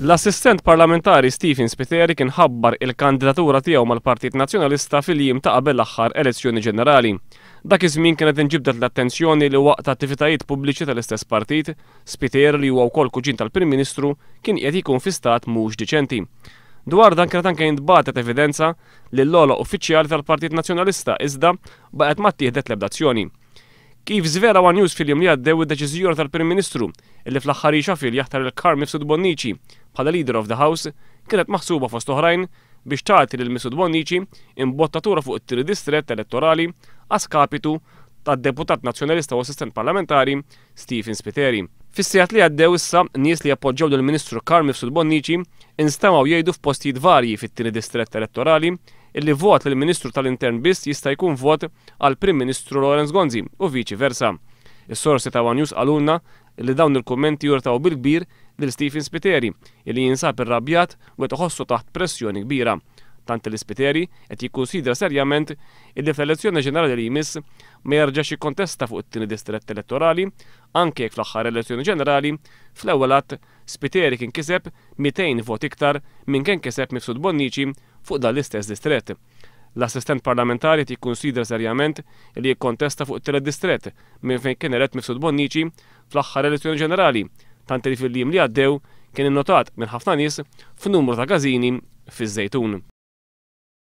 L-assistent parlamentari Stephen Spiteri kien ħabbar il-kandidatura tiegħu mal-Partit Nazzjonalista fil-jiem ta' qabel l-aħħar elezzjoni ġenerali. Dak iż-żmien kienet inġibdet l-attenzjoni li waqt attivitajiet pubbliċi tal-istess partit, Spiteri li huwa wkoll kuġin tal-Prim Ministru kien qed jkun fi stat mhux diċenti. Dwar dan kienet anke jintbagħtet evidenza li l-ogħla uffiċjali tal-Partit Nazzjonalista iżda baqgħet ma ttieħdet l-ebda azzjoni. Kif żvera One News fil-jiem li għaddew id-deċiżjoni tal-Prim Ministru illi fl-aħħar xafil jaħtar il-Kar Mifsud Bonnici bħala Leader of the House kienet maħsuba fost oħrajn biex tagħti lil Mifsud Bonnici imbottatura fuq it-tieni distrett elettorali għaskapitu tad-deputat nazzjonalista u assistent parlamentari Stephen Spiteri. Fis-sigħat li għaddew issa nies li appoġġjaw lill-Ministru Kar Mifsud Bonnici instamaw jgħidu f'postijiet varji fit-tieni distrett elettorali illi vot lill ministru tal-Intern biss jista' jkun vot għal Prim Ministru Lawrence Gonzi u viċi versa. Is-sorsi ta' One News qalulna li dawn il-kummenti jurtaw bil-kbir lil Stephen Spiteri illi jinsab irrabjat u qed iħossu taħt pressjoni kbira. Tant li Spiteri qed jikkunsidra serjament illi fl-elezzjoni ġenerali li jmiss ma jerġax jikkontesta fuq it-tieni distrett elettorali anke jekk fl-aħħar elezzjoni ġenerali fl-ewwel att Spiteri kien kiseb 200 vot iktar minn kien kiseb Mifsud Bonnici fuq dan l-istess distrett. L-assistent parlamentari jikkunsidra serjament li jikkontesta fuq it-tielet distrett minn fejn kien elett Mifsud Bonnici fl-aħħar elezzjoni ġenerali, tant li fil-jiem li għaddew kien innotat minn ħafna nies f'numru ta' każini fiż-Żejtun.